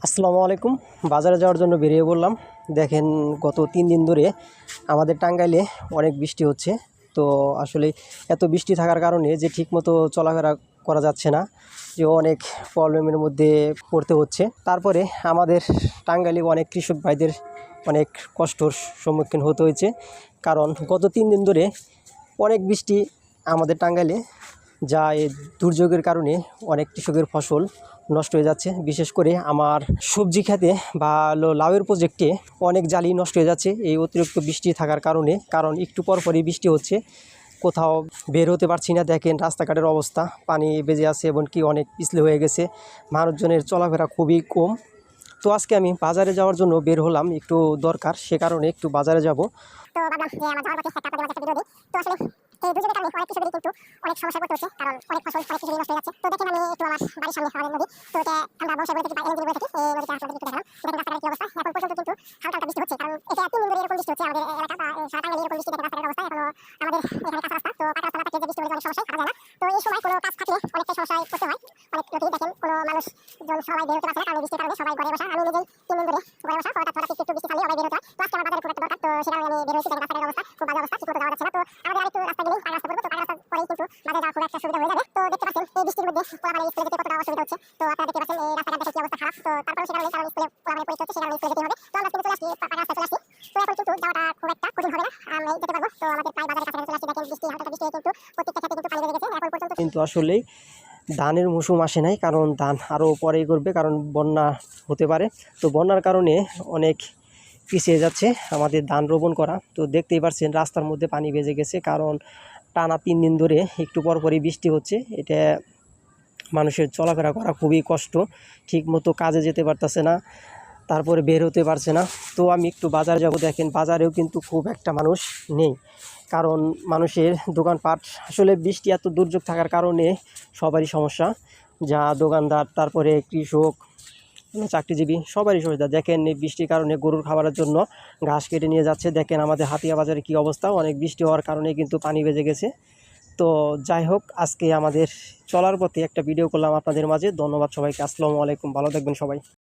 আসসালামু আলাইকুম। বাজারে যাওয়ার জন্য বেরিয়ে পড়লাম। দেখেন গত 3 দিন ধরে আমাদের টাঙ্গাইলে অনেক বৃষ্টি হচ্ছে। তো আসলে এত বৃষ্টি থাকার কারণে যে ঠিকমতো চলাফেরা করা যাচ্ছে না, যে অনেক প্রবলেমের মধ্যে পড়তে হচ্ছে। তারপরে আমাদের টাঙ্গাইলে অনেক কৃষক ভাইদের অনেক কষ্টর সম্মুখীন হতে হয়েছে, কারণ গত 3 দিন ধরে অনেক বৃষ্টি আমাদের টাঙ্গাইলে, যা এই দুর্যোগের কারণে অনেক কৃষকের ফসল নষ্ট হয়ে যাচ্ছে। বিশেষ করে আমার সবজি খেতে বা লাউয়ের প্রজেক্টে অনেক জালি নষ্ট হয়ে যাচ্ছে এই অতিরিক্ত বৃষ্টি থাকার কারণে। কারণ একটু পরপরই বৃষ্টি হচ্ছে, কোথাও বের হতে পারছি না। দেখেন রাস্তাঘাটের অবস্থা, পানি বেজে আছে এবং কি অনেক পিছলে হয়ে গেছে, মানুষজনের চলাফেরা খুবই কম। তো আজকে আমি বাজারে যাওয়ার জন্য বের হলাম, একটু দরকার, সে কারণে একটু বাজারে যাব। তো ভাবলাম যে আমার যাওয়ার পথে একটা আপনাদের মাঝে একটা ভিডিও দিই। তো আসলে এই দুর্যোগের কারণে অনেক কৃষকদেরই কিন্তু অনেক সমস্যা করতে হচ্ছে, কারণ অনেক ফসল অনেক কৃষকই নষ্ট হয়ে যাচ্ছে। তো দেখেন আমি একটু আমার বাড়ির সামনে আমাদের নদী, তো এটা আমরা বসে বলে থাকি বা এনজি বলে থাকি, এই নদীটা আপনাদের একটু দেখালাম। দেখেন রাস্তাঘাটের কি অবস্থা, এখন পর্যন্ত কিন্তু হালকা হালকা বৃষ্টি হচ্ছে, কারণ এটা 3 দিন ধরে এরকম বৃষ্টি হচ্ছে আমাদের এলাকা বা সারা টাঙ্গাইলে এরকম বৃষ্টি। দেখেন রাস্তাঘাটের অবস্থা, এখনো আমাদের এখানে কাঁচা রাস্তা, তো কাঁচা রাস্তা না থাকলে যে বৃষ্টি হলে অনেক সমস্যায় হারা যায় না। তো এই সময় কোনো কাজ থাকলে অনেকটা সমস্যায় পড়তে হয় অনেক লোকই। দেখেন কোনো মানুষজন সবাই বের হতে পারছে না, কারণ বৃষ্টির কারণে সবাই ঘরে বসা। আমি নিজেই 3 দিন ধরে ঘরে বসা, হঠাৎ হঠাৎ একটু বৃষ্টি থাকলে সবাই বের হতে হয়। তো আজকে আমার বাজারে খুব একটা দরকার, তো সেটা আমি বের হয়েছি। দেখেন রাস্তাঘাটের অবস্থা খুব বাজে অবস্থা, ঠিক মতো যাওয়া যাচ্ছে না। তো আমাদের আরেকটু রাস্তা গেলেই পাকা রাস্তা পড়বে, তো পাকা রাস্তা পরেই কিন্তু বাজারে যাওয়া খুব একটা সুবিধা হয়ে যাবে। তো দেখতে পাচ্ছেন এই বৃষ্টির মধ্যে পোলাপানের স্কুলে যেতে কতটা অসুবিধা হচ্ছে। তো আপনারা দেখতে পাচ্ছেন এই রাস্তাঘাট দেখে কি অবস্থা খারাপ। তো তারপরে সে কারণে, কারণ স্কুলে পোলাপানের পরীক্ষা হচ্ছে, সে কারণে স্কুলে যেতে হবে। তো আমরা কিন্তু চলে আসছি, পাকা রাস্তায় চলে আসছি। তো এখন কিন্তু যাওয়াটা খুব একটা কঠিন হবে না, আমরা যেতে পারবো। তো আমাদের প্রায় বাজারের কাছাকাছি চলে আসছি। দেখেন বৃষ্টি হালকা বৃষ্টি হয়ে কিন্তু প্রত্যেকটা ক্ষেতে কিন্তু পানি লেগে গেছে এখন পর্যন্ত। কিন্তু আসলেই ধানের মৌসুম আসে নাই, কারণ ধান আরও পরেই করবে, কারণ বন্যা হতে পারে। তো বন্যার কারণে অনেক পিছিয়ে যাচ্ছে আমাদের ধান রোপণ করা। তো দেখতেই পাচ্ছেন রাস্তার মধ্যে পানি বেজে গেছে, কারণ টানা 3 দিন ধরে একটু পরপরই বৃষ্টি হচ্ছে। এটা মানুষের চলাফেরা করা খুবই কষ্ট, ঠিকমতো কাজে যেতে পারতেছে না, তারপরে বের হতে পারছে না। তো আমি একটু বাজারে যাব। দেখেন বাজারেও কিন্তু খুব একটা মানুষ নেই, কারণ মানুষের দোকানপাট, আসলে বৃষ্টি এত দুর্যোগ থাকার কারণে সবারই সমস্যা, যা দোকানদার, তারপরে কৃষক, চাকরিজীবী, সবারই সমস্যা। দেখেন এই বৃষ্টির কারণে গরুর খাবারের জন্য ঘাস কেটে নিয়ে যাচ্ছে। দেখেন আমাদের হাতিয়া বাজারে কী অবস্থা, অনেক বৃষ্টি হওয়ার কারণে কিন্তু পানি বেজে গেছে। তো যাই হোক, আজকে আমাদের চলার পথে একটা ভিডিও করলাম আপনাদের মাঝে। ধন্যবাদ সবাইকে। আসসালামু আলাইকুম, ভালো থাকবেন সবাই।